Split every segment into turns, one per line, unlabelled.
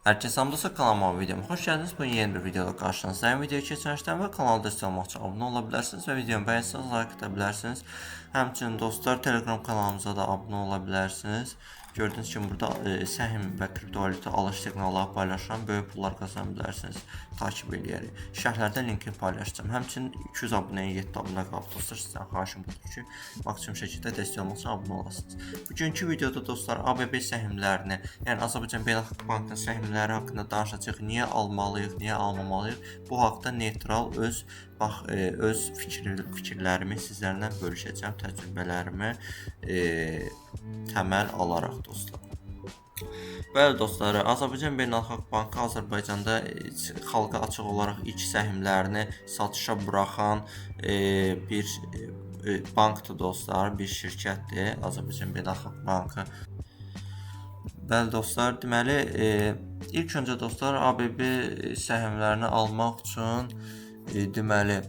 Herkese hamdolsun, kanalıma videoma xoş gəldiniz. Bugün yeni bir videoda qarşınızdayım. Videoyu keçmişdən və kanalda destek olmaq üçün abunə ola bilərsiniz və videomu bəyənsəniz like ata bilərsiniz. Həmçinin dostlar, Telegram kanalımıza da abunə ola bilərsiniz. Gördüyünüz kimi burada səhim və kriptovalyuta alış siqnalları paylaşıram. Böyük pullar qazana bilərsiniz. Takip eləyərək. Şərhlərdə linkini paylaşacağım. Həmçinin 200 abunəyə 7 abunə qalıb dostlar. Sizdən xahişim budur ki, maksimum şəkildə destek olmaq üçün abunə olasınız. Bugünkü videoda dostlar ABB səhmlərini, yəni Azərbaycan Beynəlxalq Bankının səhmləri haqqında danışacağıq. Niyə almalıyıq, niyə almamalıyıq? Bu haqda neytral öz fikirlərimi sizlərlə bölüşəcəm, təcrübələrimi təməl alaraq dostlar. Bəli dostlar, Azərbaycan Beynəlxalq Bankı Azərbaycanda xalqa açıq olaraq ilk səhmlərini satışa buraxan bir bankdır dostlar, bir şirkətdir Azərbaycan Beynəlxalq Bankı. Bəli dostlar, deməli ilk öncə dostlar ABB səhmlərini almaq üçün deməli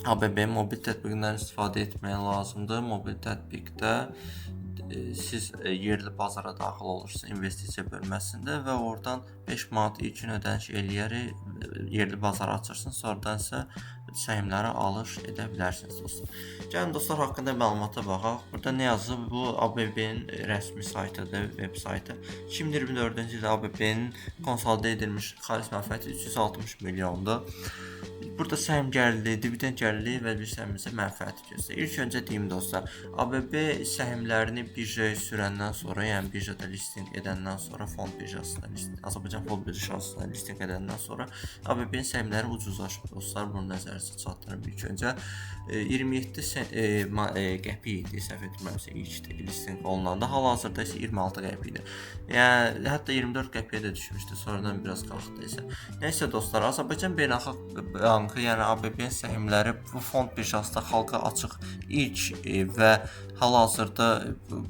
ABB mobil tətbiqindən istifadə etmək lazımdır. Mobil tətbiqdə siz yerli bazara daxil olursunuz investisiya bölməsində və oradan 5 manat ilkin ödəniş eləyərək yerli bazara açırsınız. Sonradan isə səhmləri alış edə bilərsiniz dostlar. Gəlin dostlar haqqında məlumata baxaq. Burada nə yazılıb? Bu ABB-nin rəsmi saytıdır, veb saytı. 2024-cü ildə ABB-nin konsolidə edilmiş xaric mənfəəti 360 milyondur. Burada səhm gəlirliyi, dividend gəlirliyi və bir səhmimizə mənfəəti göstərir. İlk öncə deyim dostlar, ABB səhmlərini birjaya sürəndən sonra, yəni birjada listing edəndən sonra, fond birjasında Azərbaycan fond birjasında listing edəndən sonra ABB-nin səhmləri ucuzlaşıb dostlar. Bunu nəzərinizə çatdırın. İlk öncə 27 qəpik idi, səhv etmirəmsə ilk listing olunanda, hal-hazırda isə 26 qəpik idi. Yəni hətta 24 qəpiyə də düşmüşdü, sonradan biraz qalxdı isə. Nəysə dostlar, Azərbaycan Beynəlxalq Bankı, yəni ABB səhmləri bu fond birjasında xalqa açıq ilk və hal-hazırda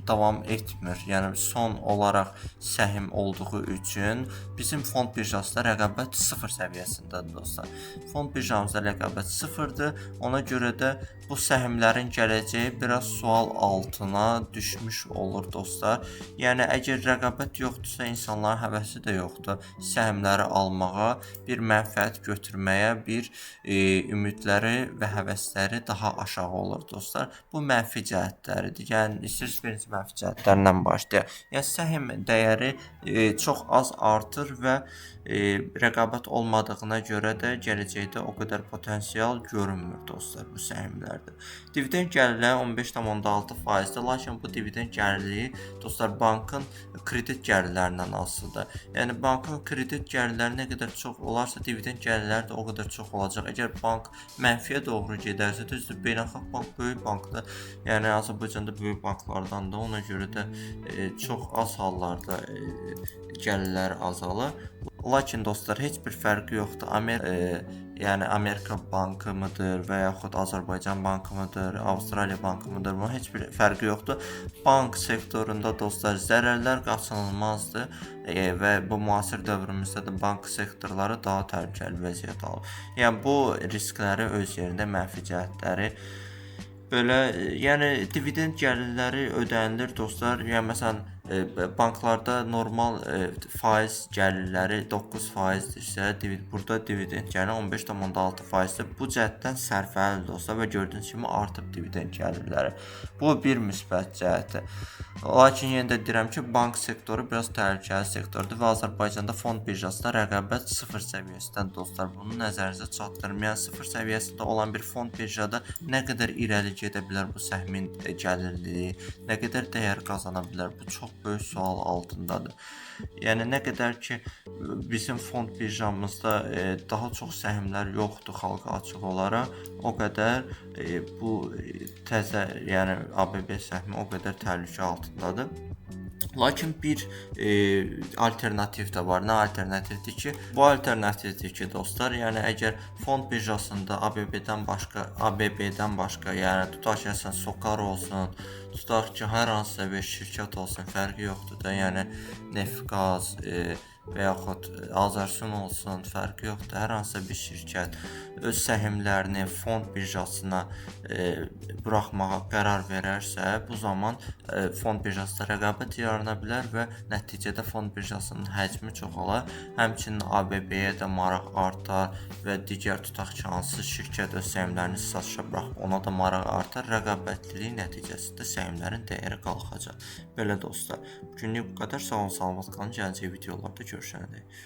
davam etmir. Yəni son olaraq səhm olduğu üçün bizim fond birjasında rəqabət 0 səviyyəsindədir dostlar. Fond birjamızda rəqabət 0-dır. Ona görə də bu səhmlərin gələcəyi biraz sual altına düşmüş olur dostlar. Yəni əgər rəqabət yoxdursa, insanların həvəsi də yoxdur səhmləri almağa, bir mənfəət götürməyə, bir ümidləri və həvəsləri daha aşağı olur dostlar. Bu mənfi cəhətləridir. Yəni istəyirsiniz birinci mənfi cəhətlərdən başlayaq. Yəni səhm dəyəri çox az artır və rəqabət olmadığına görə də gələcəkdə o qədər potensial görünmür dostlar bu səhmlərdə. Dividend gəlirləri 15,6%-dir, lakin bu dividend gəlirliyi dostlar bankın kredit gəlirlərindən asılıdır. Yəni bankın kredit gəlirləri nə qədər çox olarsa, dividend gəlirləri də o qədər çox olacaq. Əgər bank mənfiyə doğru gedərsə, düzdür, Beynəlxalq Bank böyük bankdır. Yəni Azərbaycanda böyük banklardandır. Ona görə də çox az hallarda gəlirlər azalır. Lakin dostlar heç bir fərqi yoxdur. Yəni Amerika bankı mıdır və yaxud Azərbaycan bankı mıdır, Avstraliya bankı mıdır? Bunun heç bir fərqi yoxdur. Bank sektorunda dostlar zərərlər qaçınılmazdır və bu müasir dövrümüzdə də bank sektorları daha təhlükəli vəziyyət alır. Yəni bu riskləri öz yerində mənfi cəhətləri belə, yəni dividend gəlirləri ödənilir dostlar. Yəni məsələn banklarda normal faiz gəlirləri 9%-dirsə, burada dividend gəliri 15,6%-dir. Bu cəhətdən sərfəlidir dostlar və gördüyünüz kimi artıb dividend gəlirləri. Bu bir müsbət cəhətdir. Lakin yenə də deyirəm ki, bank sektoru biraz təhlükəli sektordur və Azərbaycanda fond birjasında rəqabət 0 səviyyəsində dostlar. Bunu nəzərinizə çatdırın. Yəni 0 səviyyəsində olan bir fond birjada nə qədər irəli gedə bilər bu səhmin gəlirliyi, nə qədər dəyər qazana bilər? Bu çox böyük sual altındadır. Yəni nə qədər ki bizim fond birjamızda daha çox səhmlər yoxdur xalqa açıq olaraq, o qədər bu təzə, yəni ABB səhmi o qədər təhlükə altındadır. Lakin bir alternativ də var. Nə alternativdir ki? Bu alternativdir ki dostlar, yəni əgər fond birjasında ABB-dən başqa, yəni tutaq ki, SOCAR olsun, tutaq ki, hər hansısa bir şirkət olsun, fərqi yoxdur da, yəni neft, qaz, və yaxud Azərsun olsun, fərqi yoxdur. Hər hansısa bir şirkət öz səhmlərini fond birjasına buraxmağa qərar verərsə, bu zaman fond birjasında rəqabət yarana bilər və nəticədə fond birjasının həcmi çoxalar. Həmçinin ABB-yə də maraq artar və digər tutaq ki, hansı şirkət öz səhmlərini satışa buraxıb, ona da maraq artar. Rəqabətlilik nəticəsində səhmlərin dəyəri qalxacaq. Belə dostlar, bu günlük bu qədər. Sağ olun, salamat qalın. Gələcək videolarda görüşənədək.